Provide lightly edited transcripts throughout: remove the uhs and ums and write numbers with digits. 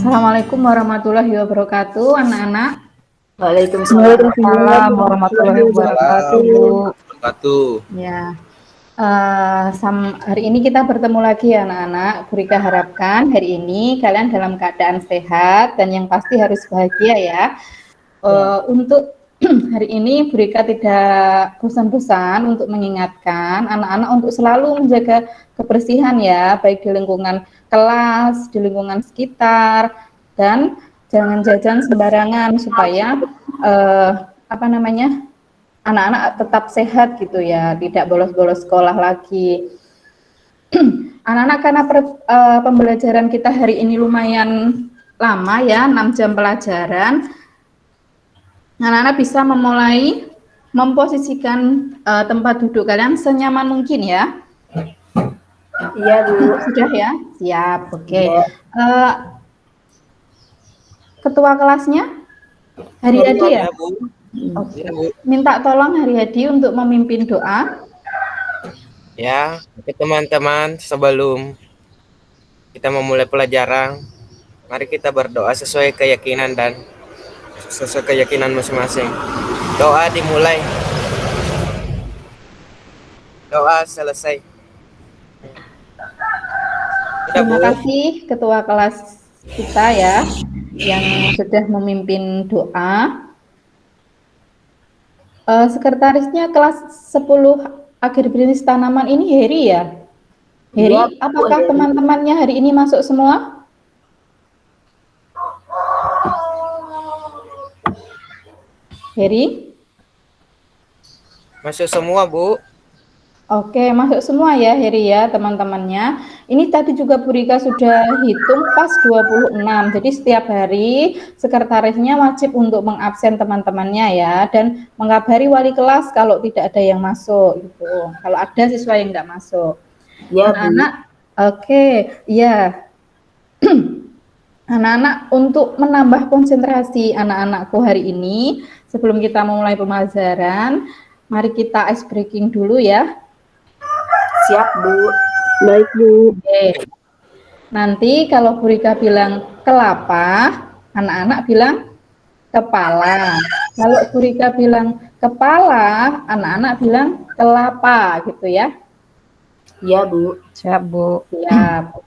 Assalamualaikum warahmatullahi wabarakatuh, anak-anak. Waalaikumsalam Waalaikumsalam warahmatullahi wabarakatuh, Bu. Wabarakatuh. Ya, hari ini kita bertemu lagi ya, anak-anak. Bu Rika harapkan hari ini kalian dalam keadaan sehat dan yang pasti harus bahagia ya. Untuk hari ini Bu Rika tidak bosan-bosan untuk mengingatkan anak-anak untuk selalu menjaga kebersihan ya, baik di lingkungan kelas, di lingkungan sekitar, dan jangan jajan sembarangan supaya anak-anak tetap sehat gitu ya, tidak bolos-bolos sekolah lagi. Anak-anak karena pembelajaran kita hari ini lumayan lama ya, 6 jam pelajaran. Anak-anak bisa memulai memposisikan tempat duduk kalian senyaman mungkin ya. Iya, Bu. Sudah ya? Siap, oke. Ketua kelasnya Hari Hadi ya? Oke. Minta tolong Hari Hadi untuk memimpin doa. Ya, oke teman-teman, sebelum kita memulai pelajaran, mari kita berdoa sesuai keyakinan masing-masing. Doa dimulai. Doa selesai. Terima kasih Ketua kelas kita ya yang sudah memimpin doa. Sekretarisnya kelas 10 agribisnis tanaman ini Heri ya? Heri, ya, apakah teman-temannya hari ini masuk semua? Heri? Masuk semua, Bu. Oke, masuk semua ya Heri ya teman-temannya. Ini tadi juga Bu Rika sudah hitung pas 26. Jadi setiap hari sekretarisnya wajib untuk mengabsen teman-temannya ya dan mengabari wali kelas kalau tidak ada yang masuk gitu. Kalau ada siswa yang tidak masuk. Ya, anak-anak. Oke, ya. Anak-anak, untuk menambah konsentrasi anak-anakku hari ini sebelum kita memulai pembelajaran, mari kita ice breaking dulu ya. Siap, Bu. Baik, Bu. Oke. Nanti kalau Bu Rika bilang kelapa, anak-anak bilang kepala. Kalau Bu Rika bilang kepala, anak-anak bilang kelapa, gitu ya. Iya, Bu. Siap, Bu. Siap.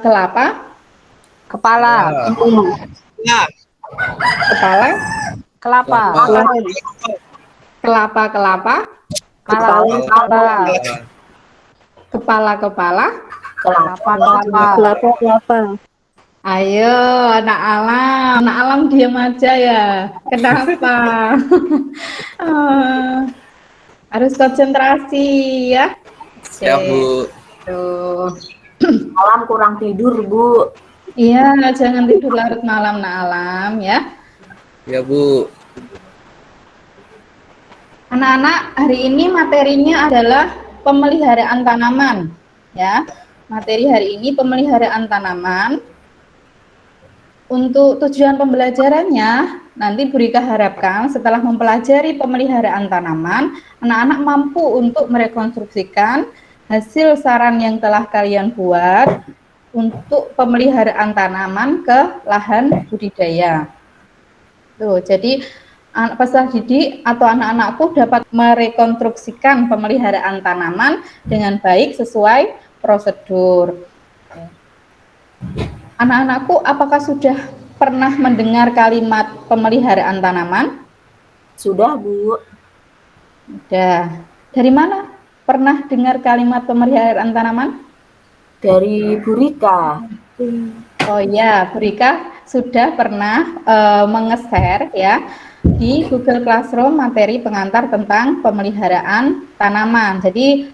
Kelapa? Kepala. Ya. Kepala? Kelapa. Kelapa, kelapa. Kepala, kepala, kelapa. Ayo, anak alam diam aja ya. Kenapa? Harus konsentrasi ya. Siap, Bu. Tuh. Malam kurang tidur, Bu. Iya, jangan tidur larut malam, anak alam ya. Ya, Bu. Anak-anak, hari ini materinya adalah pemeliharaan tanaman, ya. Materi hari ini pemeliharaan tanaman. Untuk tujuan pembelajarannya, nanti Bu Rika harapkan setelah mempelajari pemeliharaan tanaman, anak-anak mampu untuk merekonstruksikan hasil saran yang telah kalian buat untuk pemeliharaan tanaman ke lahan budidaya. Tuh, jadi peserta didik atau anak-anakku dapat merekonstruksikan pemeliharaan tanaman dengan baik sesuai prosedur. Anak-anakku, apakah sudah pernah mendengar kalimat pemeliharaan tanaman? Sudah, Bu. Sudah. Dari mana pernah dengar kalimat pemeliharaan tanaman? Dari Bu Rika. Oh ya, Bu Rika sudah pernah menge-share ya di Google Classroom materi pengantar tentang pemeliharaan tanaman. Jadi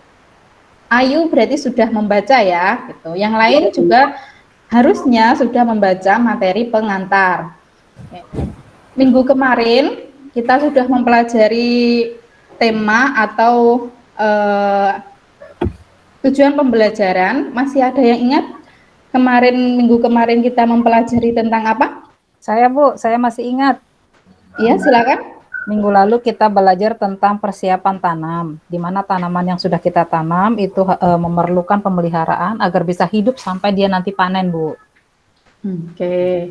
Ayu berarti sudah membaca ya, gitu. Yang lain juga harusnya sudah membaca materi pengantar. Minggu kemarin kita sudah mempelajari tema atau tujuan pembelajaran. Masih ada yang ingat minggu kemarin kita mempelajari tentang apa? Saya, Bu, saya masih ingat. Iya, silakan. Minggu lalu kita belajar tentang persiapan tanam, di mana tanaman yang sudah kita tanam itu memerlukan pemeliharaan agar bisa hidup sampai dia nanti panen, Bu. Oke.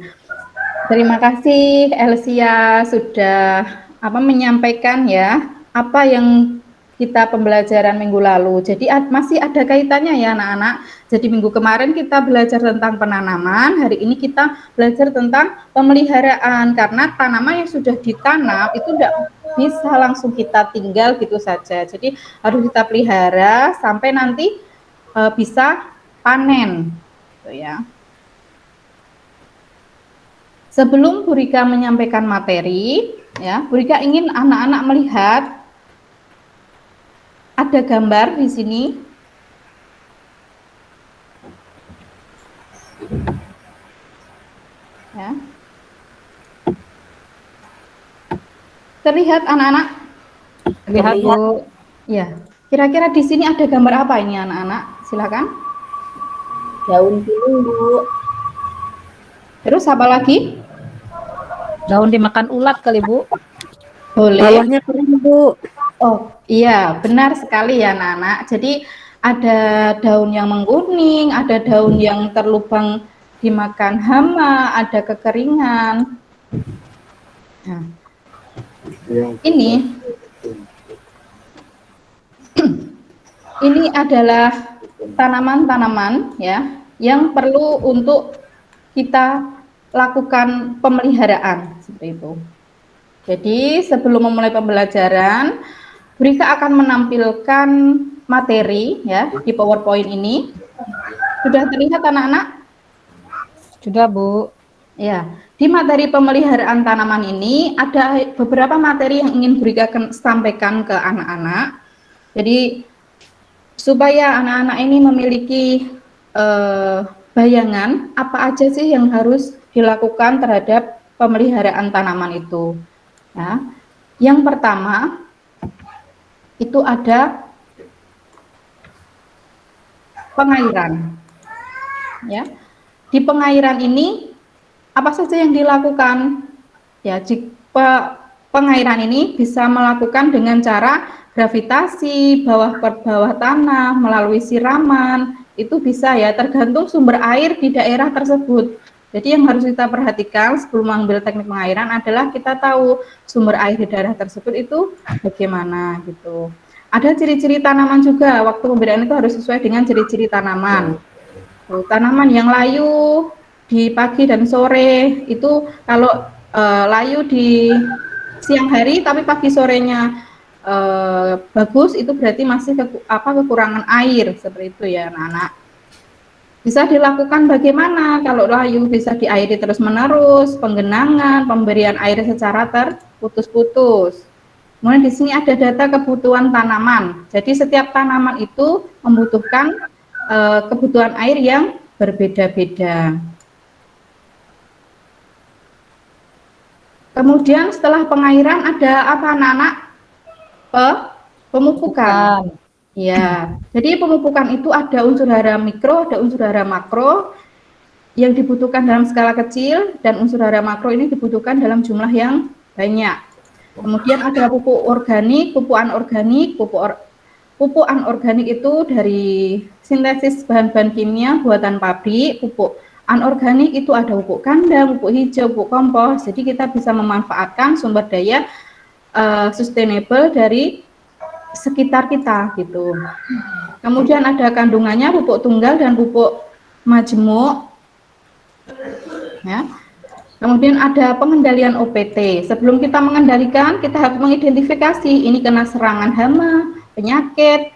Terima kasih Elsia sudah menyampaikan ya apa yang kita pembelajaran minggu lalu. Jadi masih ada kaitannya ya anak-anak. Jadi minggu kemarin kita belajar tentang penanaman, hari ini kita belajar tentang pemeliharaan karena tanaman yang sudah ditanam itu tidak bisa langsung kita tinggal gitu saja. Jadi harus kita pelihara sampai nanti bisa panen, gitu ya. Sebelum Bu Rika menyampaikan materi, ya, Bu Rika ingin anak-anak melihat ada gambar di sini. Ya. Terlihat anak-anak? Lihat Bu. Ya. Kira-kira di sini ada gambar apa ini anak-anak? Silakan. Daun piling, Bu. Terus apa lagi? Daun dimakan ulat kali Bu. Boleh. Bawahnya kering, Bu. Oh iya, benar sekali ya anak-anak. Jadi ada daun yang mengkuning, ada daun yang terlubang dimakan hama, ada kekeringan. Nah, ini adalah tanaman-tanaman ya yang perlu untuk kita lakukan pemeliharaan seperti itu. Jadi sebelum memulai pembelajaran, Bu Rika akan menampilkan materi ya di PowerPoint ini. Sudah terlihat anak-anak? Sudah Bu. Ya, di materi pemeliharaan tanaman ini ada beberapa materi yang ingin Bu Rika sampaikan ke anak-anak. Jadi supaya anak-anak ini memiliki bayangan apa aja sih yang harus dilakukan terhadap pemeliharaan tanaman itu. Ya. Yang pertama itu ada pengairan. Ya. Di pengairan ini apa saja yang dilakukan? Ya, jika pengairan ini bisa melakukan dengan cara gravitasi, bawah tanah, melalui siraman, itu bisa ya, tergantung sumber air di daerah tersebut. Jadi yang harus kita perhatikan sebelum mengambil teknik pengairan adalah kita tahu sumber air di daerah tersebut itu bagaimana gitu. Ada ciri-ciri tanaman juga, waktu pemberian itu harus sesuai dengan ciri-ciri tanaman. Tanaman yang layu di pagi dan sore itu kalau layu di siang hari tapi pagi sorenya bagus, itu berarti masih kekurangan air seperti itu ya anak-anak. Bisa dilakukan bagaimana kalau layu? Bisa diairi terus menerus, penggenangan, pemberian air secara terputus-putus. Kemudian di sini ada data kebutuhan tanaman. Jadi setiap tanaman itu membutuhkan kebutuhan air yang berbeda-beda. Kemudian setelah pengairan ada apa anak-anak? Pemupukan. Ya, jadi pemupukan itu ada unsur hara mikro, ada unsur hara makro yang dibutuhkan dalam skala kecil, dan unsur hara makro ini dibutuhkan dalam jumlah yang banyak. Kemudian ada pupuk organik, pupuk anorganik. Pupuk anorganik itu dari sintesis bahan-bahan kimia buatan pabrik. Pupuk anorganik itu ada pupuk kandang, pupuk hijau, pupuk kompos. Jadi kita bisa memanfaatkan sumber daya sustainable dari sekitar kita gitu. Kemudian ada kandungannya pupuk tunggal dan pupuk majemuk. Ya. Kemudian ada pengendalian OPT. Sebelum kita mengendalikan, kita harus mengidentifikasi ini kena serangan hama, penyakit,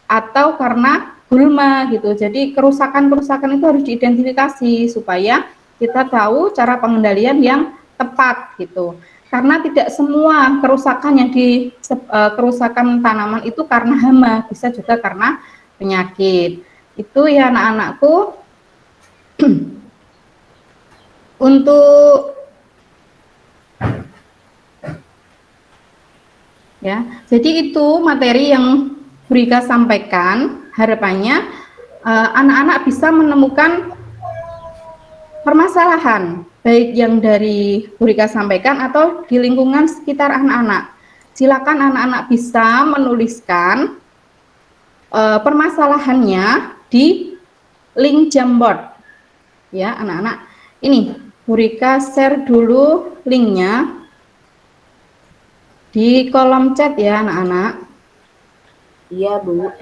atau karena gulma gitu. Jadi kerusakan-kerusakan itu harus diidentifikasi supaya kita tahu cara pengendalian yang tepat gitu. Karena tidak semua kerusakan yang kerusakan tanaman itu karena hama, bisa juga karena penyakit. Itu ya anak-anakku. Untuk ya, jadi itu materi yang Bu Rika sampaikan. Harapannya anak-anak bisa menemukan permasalahan baik yang dari Bu Rika sampaikan atau di lingkungan sekitar anak-anak. Silakan anak-anak bisa menuliskan permasalahannya di link Jamboard. Ya, anak-anak. Ini, Bu Rika share dulu linknya di kolom chat ya anak-anak. Iya, Bu.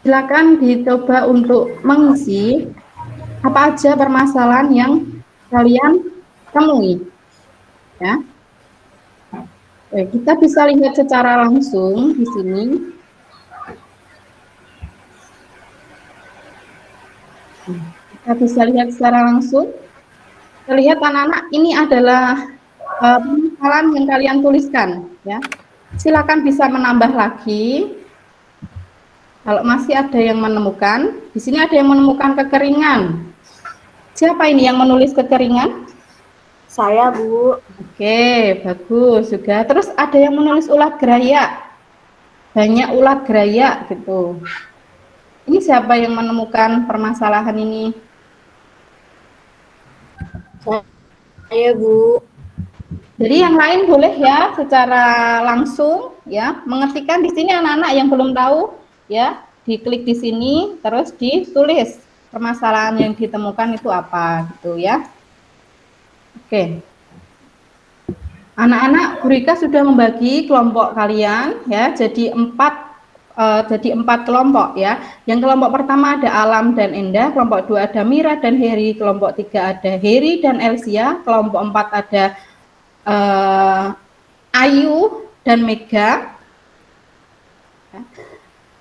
Silakan dicoba untuk mengisi apa aja permasalahan yang kalian temui. Ya. Oke, kita bisa lihat secara langsung di sini. Kita bisa lihat secara langsung. Terlihat anak-anak ini adalah permasalahan yang kalian tuliskan. Ya. Silakan bisa menambah lagi. Kalau masih ada yang menemukan, di sini ada yang menemukan kekeringan. Siapa ini yang menulis kekeringan? Saya, Bu. Oke, bagus juga. Terus ada yang menulis ulat geraya. Banyak ulat geraya gitu. Ini siapa yang menemukan permasalahan ini? Saya, Bu. Jadi yang lain boleh ya secara langsung ya mengetikkan di sini anak-anak yang belum tahu ya, diklik di sini terus ditulis permasalahan yang ditemukan itu apa gitu ya. Oke. Anak-anak, Bu Rika sudah membagi kelompok kalian ya jadi empat kelompok ya. Yang kelompok pertama ada Alam dan Endah, kelompok 2 ada Mira dan Heri, kelompok 3 ada Heri dan Elsia, kelompok 4 ada Ayu dan Mega.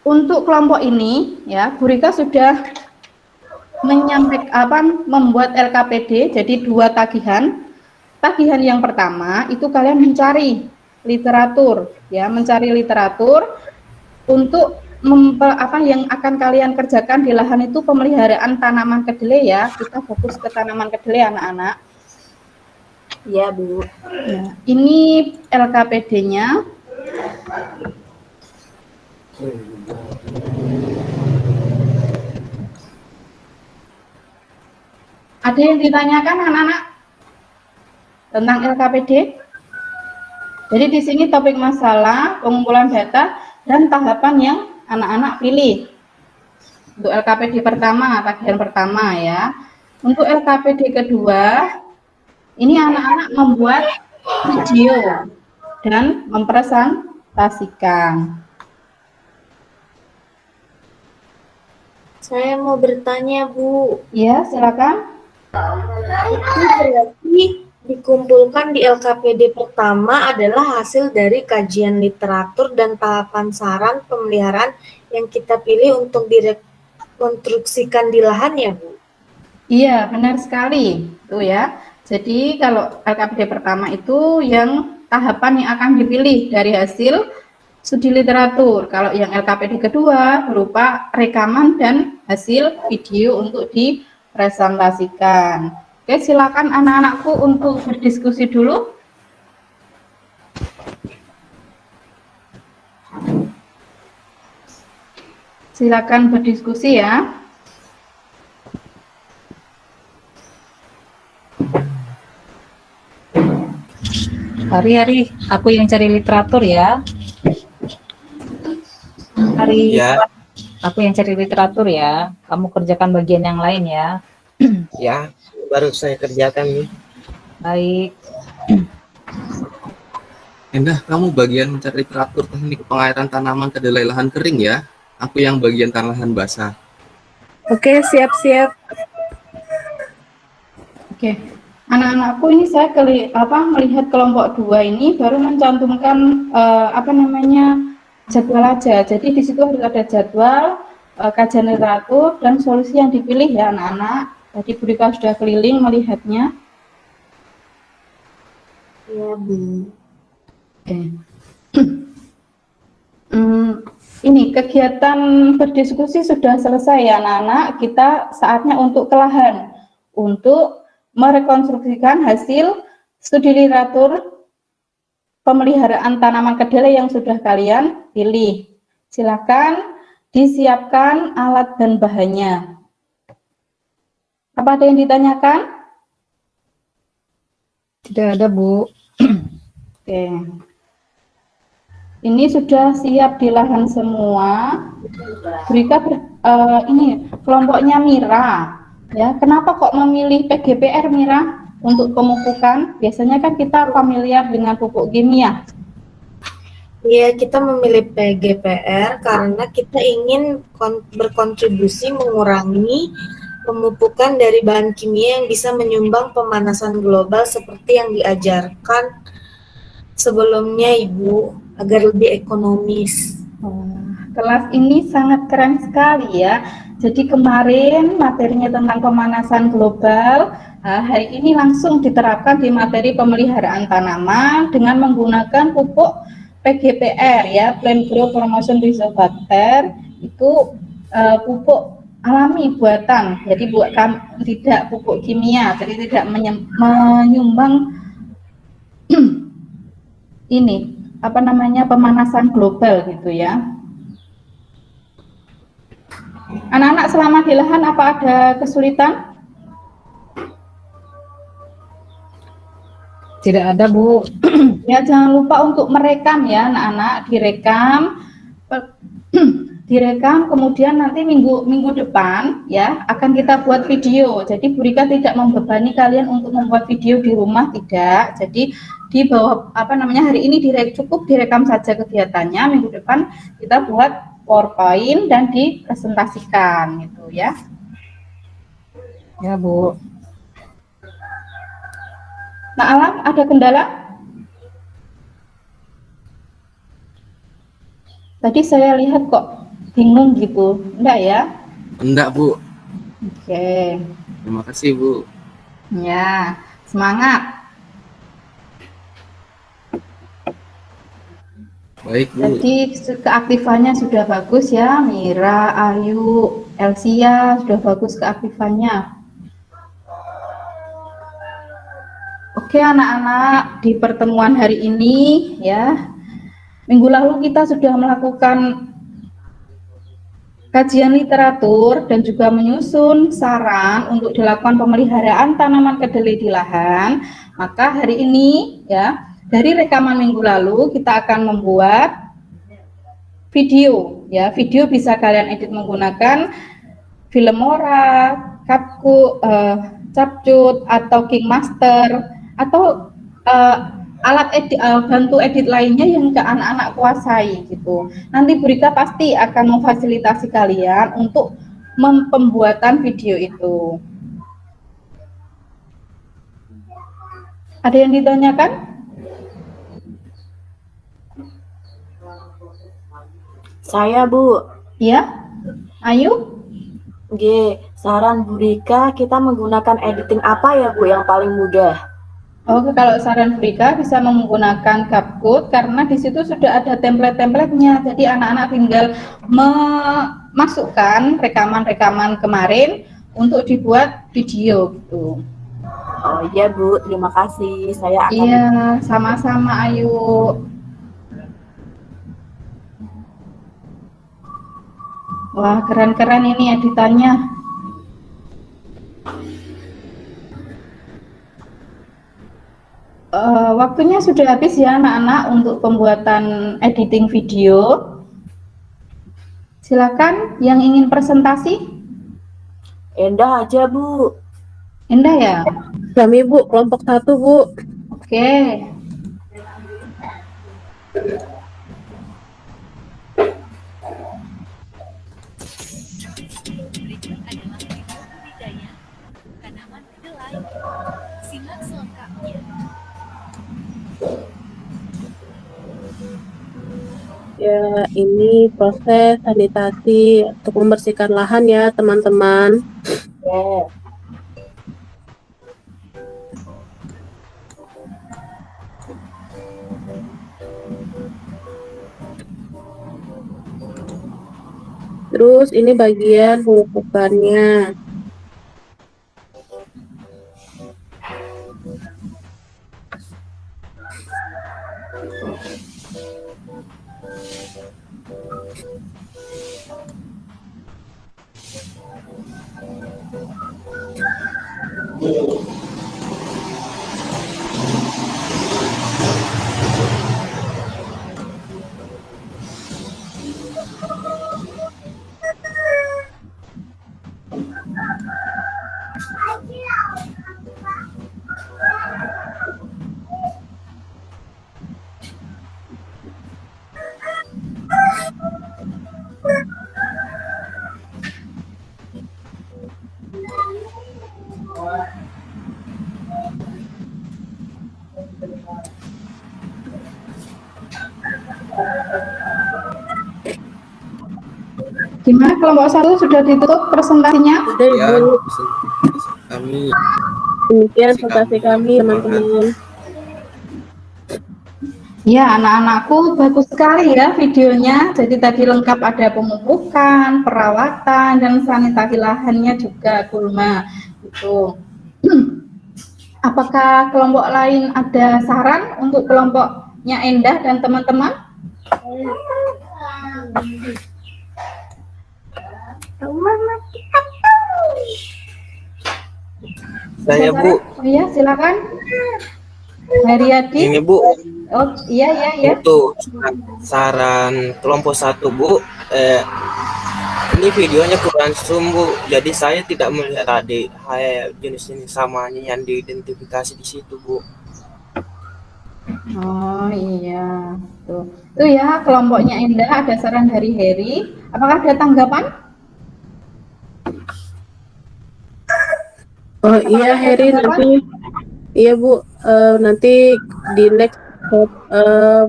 Untuk kelompok ini ya, Bu Rika sudah membuat LKPD jadi 2 tagihan. Tagihan yang pertama itu kalian mencari literatur ya, mencari literatur untuk yang akan kalian kerjakan di lahan itu pemeliharaan tanaman kedelai ya. Kita fokus ke tanaman kedelai anak-anak. Iya, Bu. Ya, ini LKPD-nya. Ada yang ditanyakan anak-anak tentang LKPD? Jadi di sini topik masalah, pengumpulan data, dan tahapan yang anak-anak pilih. Untuk LKPD pertama, tagihan pertama ya. Untuk LKPD kedua, ini anak-anak membuat video dan mempresentasikan. Saya mau bertanya, Bu. Ya, silakan. Itu berarti dikumpulkan di LKPD pertama adalah hasil dari kajian literatur dan tahapan saran pemeliharaan yang kita pilih untuk direkonstruksikan di lahan ya, Bu? Iya, benar sekali. Tuh ya. Jadi kalau LKPD pertama itu yang tahapan yang akan dipilih dari hasil studi literatur. Kalau yang LKPD kedua berupa rekaman dan hasil video untuk dipresentasikan. Oke, silakan anak-anakku untuk berdiskusi dulu. Silakan berdiskusi ya. Hari-hari aku yang cari literatur ya. Ya, Aku yang cari literatur ya. Kamu kerjakan bagian yang lain ya. ya, baru saya kerjakan nih. Baik. Endah, kamu bagian mencari literatur teknik pengairan tanaman kedelai lahan kering ya. Aku yang bagian lahan basah. Oke, siap-siap. Oke, anak-anakku ini saya melihat kelompok 2 ini baru mencantumkan jadwal aja. Jadi di situ harus ada jadwal, kajian literatur dan solusi yang dipilih ya anak-anak. Tadi Bu Rika sudah keliling melihatnya. Iya, Bu. Oke. Ini kegiatan berdiskusi sudah selesai ya anak-anak. Kita saatnya untuk ke lahan untuk merekonstruksikan hasil studi literatur pemeliharaan tanaman kedelai yang sudah kalian pilih. Silakan disiapkan alat dan bahannya. Apa ada yang ditanyakan? Tidak ada, Bu. Oke. Ini sudah siap di lahan semua. Ini kelompoknya Mira. Ya, kenapa kok memilih PGPR, Mira, untuk pemupukan? Biasanya kan kita familiar dengan pupuk kimia. Ya, kita memilih PGPR karena kita ingin berkontribusi mengurangi pemupukan dari bahan kimia yang bisa menyumbang pemanasan global seperti yang diajarkan sebelumnya, Ibu, agar lebih ekonomis. Kelas ini sangat keren sekali ya. Jadi kemarin materinya tentang pemanasan global, hari ini langsung diterapkan di materi pemeliharaan tanaman dengan menggunakan pupuk PGPR ya, Plant Growth Promotion Rizobacter. Itu pupuk alami buatan, jadi tidak pupuk kimia, jadi tidak menyumbang ini apa namanya pemanasan global gitu ya. Anak-anak selama di lahan apa ada kesulitan? Tidak ada, Bu. Ya, jangan lupa untuk merekam ya anak-anak, direkam kemudian nanti minggu depan ya akan kita buat video. Jadi Bu Rika tidak membebani kalian untuk membuat video di rumah, tidak. Jadi di bawah apa namanya hari ini cukup direkam saja kegiatannya, minggu depan kita buat PowerPoint dan dipresentasikan gitu ya. Ya, Bu. Nah, Alam, ada kendala? Tadi saya lihat kok bingung gitu, enggak ya? Enggak, Bu. Oke. Terima kasih, Bu. Ya, semangat. Baik, Bu. Jadi keaktifannya sudah bagus ya, Mira, Ayu, Elsia sudah bagus keaktifannya. Oke anak-anak, di pertemuan hari ini ya, minggu lalu kita sudah melakukan kajian literatur dan juga menyusun saran untuk dilakukan pemeliharaan tanaman kedelai di lahan. Maka hari ini ya, dari rekaman minggu lalu kita akan membuat video ya. Video bisa kalian edit menggunakan Filmora, Capcut atau KingMaster atau alat edit, bantu edit lainnya yang ke anak-anak kuasai gitu. Nanti Bu Rika pasti akan memfasilitasi kalian untuk pembuatan video itu. Ada yang ditanyakan? Saya, Bu. Ya, Ayu? G, saran Bu Rika, kita menggunakan editing apa ya, Bu, yang paling mudah? Oke, kalau saran Rika bisa menggunakan CapCut karena di situ sudah ada template-templatenya. Jadi anak-anak tinggal memasukkan rekaman-rekaman kemarin untuk dibuat video gitu. Oh iya, Bu, terima kasih. Saya akan... Iya, sama-sama Ayu. Wah, keren-keren ini editannya. Waktunya sudah habis ya anak-anak untuk pembuatan editing video. Silakan yang ingin presentasi. Endah aja, Bu. Endah ya? Kami, Bu, kelompok 1, Bu. Oke. Berikut adalah video budidaya tanaman kedelai. Simak selengkapnya. Ya, ini proses sanitasi untuk membersihkan lahan ya, teman-teman. Ya. Terus ini bagian pemupukannya. Gimana kelompok 1 sudah ditutup presentasinya? Sudah Ya, Ibu. kami Demikian kasih presentasi kami teman-teman. Ya, anak-anakku bagus sekali ya videonya. Jadi tadi lengkap ada pemupukan, perawatan, dan sanitasi lahannya juga, Gulma. Itu. Apakah kelompok lain ada saran untuk kelompoknya Endah dan teman-teman? Saya Ada Bu, saran? Oh iya, silakan. Heriadi. ini Bu, Oh iya iya ya. untuk saran kelompok 1 Bu, ini videonya kurang zoom Bu, jadi saya tidak melihat tadi jenis-jenis samanya yang diidentifikasi di situ Bu. Oh iya. Tuh ya kelompoknya Endah, ada saran dari Heri. Apakah ada tanggapan? Oh iya Heri, nanti iya Bu, nanti di next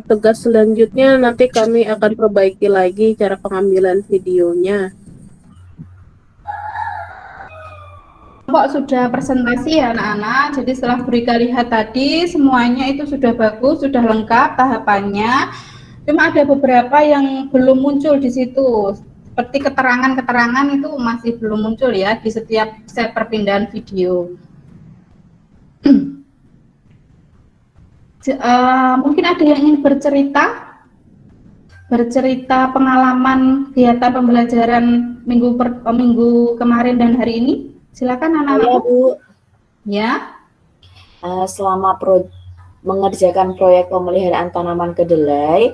tugas selanjutnya nanti kami akan perbaiki lagi cara pengambilan videonya. Kelompok sudah presentasi ya anak-anak. Jadi setelah Burika lihat tadi semuanya itu sudah bagus, sudah lengkap tahapannya. Cuma ada beberapa yang belum muncul di situ. Seperti keterangan-keterangan itu masih belum muncul ya di setiap set perpindahan video. Mungkin ada yang ingin bercerita pengalaman kegiatan pembelajaran minggu kemarin dan hari ini. Silakan Saya anak-anak. Bu, Ya. selama mengerjakan proyek pemeliharaan tanaman kedelai,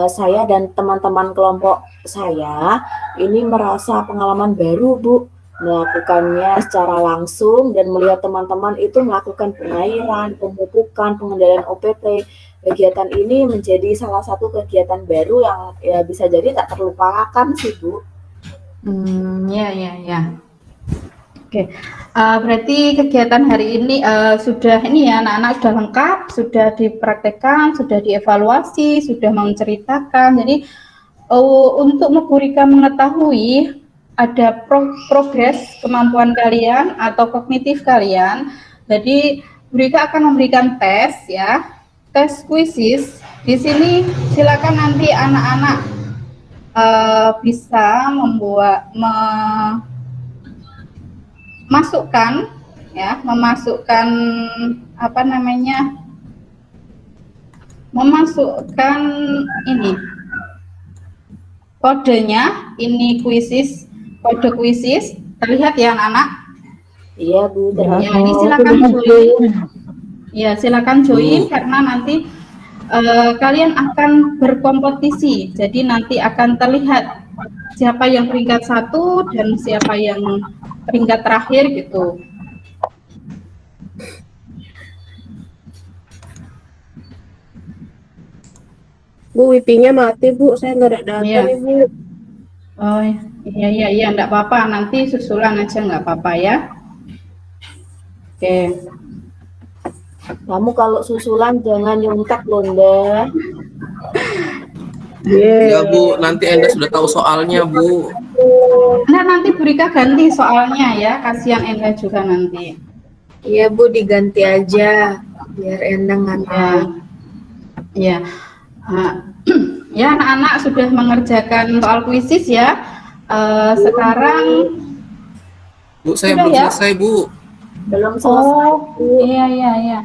saya dan teman-teman kelompok saya ini merasa pengalaman baru Bu, melakukannya secara langsung dan melihat teman-teman itu melakukan pengairan, pemupukan, pengendalian OPT. Kegiatan ini menjadi salah satu kegiatan baru yang ya bisa jadi tak terlupakan sih Bu. Ya. Oke, berarti kegiatan hari ini sudah ini ya anak-anak sudah lengkap, sudah dipraktekkan, sudah dievaluasi, sudah menceritakan. Jadi untuk Burika mengetahui ada progres kemampuan kalian atau kognitif kalian, jadi Burika akan memberikan tes ya, tes kuisis. Di sini silakan nanti anak-anak bisa memasukkan ini kodenya, ini kuisis, kode kuisis, terlihat ya anak-anak? Iya Bu, Ya, ini silakan join. Ya, silakan join karena nanti kalian akan berkompetisi. Jadi nanti akan terlihat siapa yang peringkat 1 dan siapa yang peringkat terakhir gitu. Bu, wifi-nya mati Bu, saya nggak ada data Iya. nih Bu. Oh iya, enggak apa-apa, nanti susulan aja enggak apa-apa ya. Oke. Kamu kalau susulan jangan nyontek loh, Nda. Ya Bu, nanti Enda sudah tahu soalnya Bu. Nah, nanti Burika ganti soalnya ya, kasihan Enda juga nanti. Iya Bu, diganti aja biar Endang ngantuk. Ya. Ya, anak-anak sudah mengerjakan soal kuisis ya. Sekarang Bu, saya Sudah belum ya? selesai Bu. Belum selesai. Iya.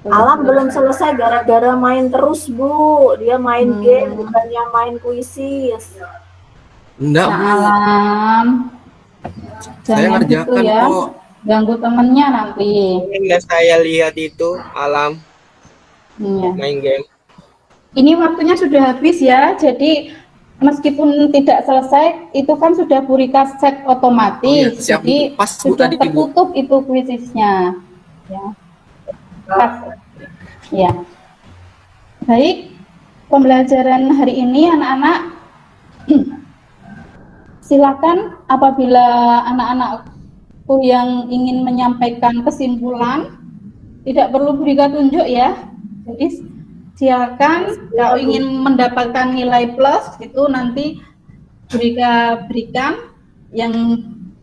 Alam belum selesai gara-gara main terus Bu. Dia main game bukannya main kuisis. Enggak Bu, Alam. saya Jangan gitu ngerjakan ya. kok. Ganggu temennya nanti. Yang saya lihat itu Alam Iya. main game. Ini waktunya sudah habis ya, jadi meskipun tidak selesai, itu kan sudah Burika set otomatis, Oh iya, siap, jadi Bu. Pas, Bu, sudah tadi, Bu. tertutup itu kuisisnya. Ya. Pas. Ya. Baik, pembelajaran hari ini anak-anak, silakan apabila anak-anakku yang ingin menyampaikan kesimpulan, tidak perlu Burika tunjuk ya. Jadi silakan kalau ingin mendapatkan nilai plus itu nanti berikan yang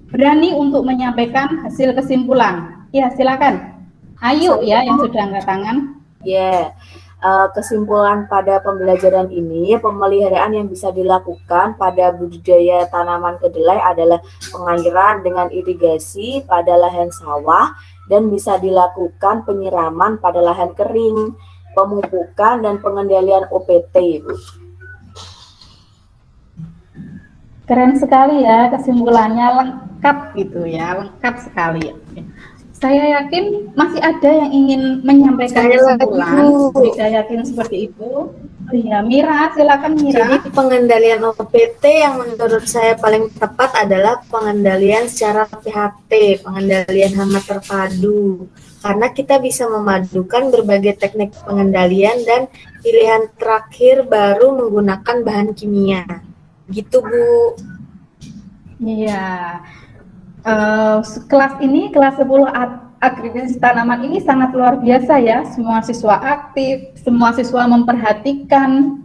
berani untuk menyampaikan hasil kesimpulan. Ya, silakan. Ayu ya yang sudah angkat tangan. Ya, kesimpulan pada pembelajaran ini, pemeliharaan yang bisa dilakukan pada budidaya tanaman kedelai adalah pengairan dengan irigasi pada lahan sawah dan bisa dilakukan penyiraman pada lahan kering, pemupukan dan pengendalian OPT, Bu. Keren sekali ya, kesimpulannya lengkap gitu ya, lengkap sekali. Saya yakin masih ada yang ingin menyampaikan kesimpulan. Saya yakin seperti itu. Ya, Mira, silakan Mira. Jadi pengendalian OPT yang menurut saya paling tepat adalah pengendalian secara PHT, pengendalian hama terpadu. Karena kita bisa memadukan berbagai teknik pengendalian dan pilihan terakhir baru menggunakan bahan kimia. Gitu, Bu. Iya. Kelas ini, kelas 10 agribisnis tanaman ini sangat luar biasa ya. Semua siswa aktif, semua siswa memperhatikan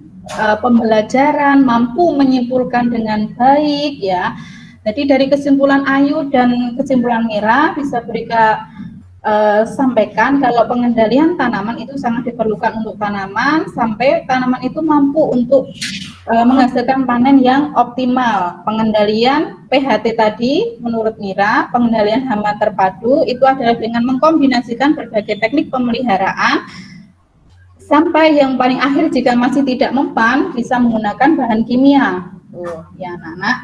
pembelajaran, mampu menyimpulkan dengan baik ya. Jadi dari kesimpulan Ayu dan kesimpulan Mira bisa Burika sampaikan kalau pengendalian tanaman itu sangat diperlukan untuk tanaman sampai tanaman itu mampu untuk menghasilkan panen yang optimal. Pengendalian PHT tadi menurut Mira, pengendalian hama terpadu itu adalah dengan mengkombinasikan berbagai teknik pemeliharaan sampai yang paling akhir jika masih tidak mempan bisa menggunakan bahan kimia. Tuh, ya anak-anak.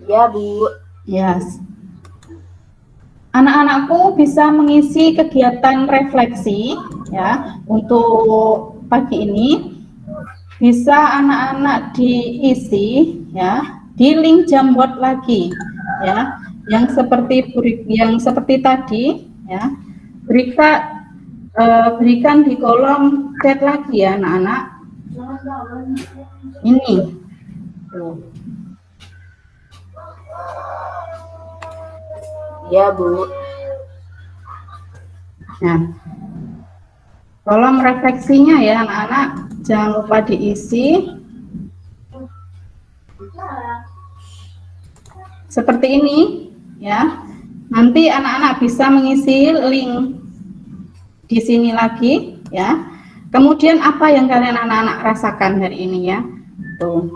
Ya, Bu. Yes. Anak-anakku bisa mengisi kegiatan refleksi ya untuk pagi ini. Bisa anak-anak diisi ya di link Jamboard lagi ya, yang seperti tadi ya. Berikan di kolom chat lagi ya anak-anak. Ini tuh. Ya, Bu. Nah, kolom refleksinya ya anak-anak, jangan lupa diisi. Seperti ini ya. Nanti anak-anak bisa mengisi link di sini lagi ya. Kemudian apa yang kalian anak-anak rasakan hari ini ya? Tuh.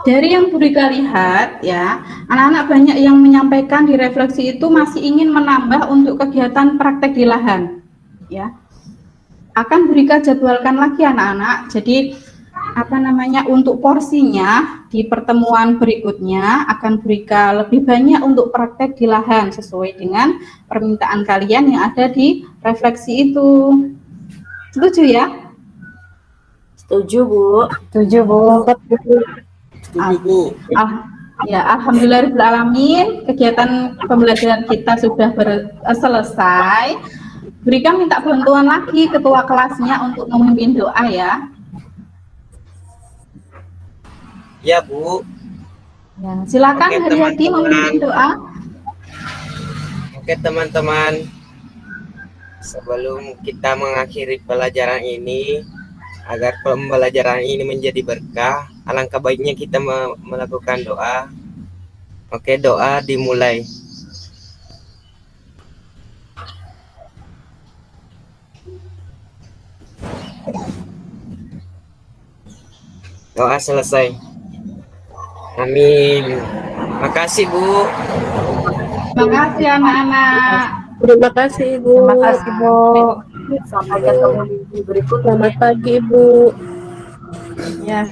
Dari yang Burika lihat ya, anak-anak banyak yang menyampaikan di refleksi itu masih ingin menambah untuk kegiatan praktek di lahan ya. Akan Burika jadwalkan lagi anak-anak. Jadi untuk porsinya di pertemuan berikutnya akan Burika lebih banyak untuk praktek di lahan sesuai dengan permintaan kalian yang ada di refleksi itu. Setuju ya? Setuju, Bu. Setuju, Bu. Alhamdulillahirrahmanirrahim, kegiatan pembelajaran kita sudah selesai. Burika minta bantuan lagi ketua kelasnya untuk memimpin doa ya. Ya, Bu. Ya, silakan Oke, Haryadi memimpin doa. Oke, teman-teman. Sebelum kita mengakhiri pelajaran ini, agar pembelajaran ini menjadi berkah, alangkah baiknya kita melakukan doa. Oke, doa dimulai. Doa selesai. Amin. Makasih, Bu. Makasih anak-anak. Terima kasih, Ibu. Terima kasih, Bu. Sampai ketemu di berikutnya. Selamat pagi, Ibu. Ya.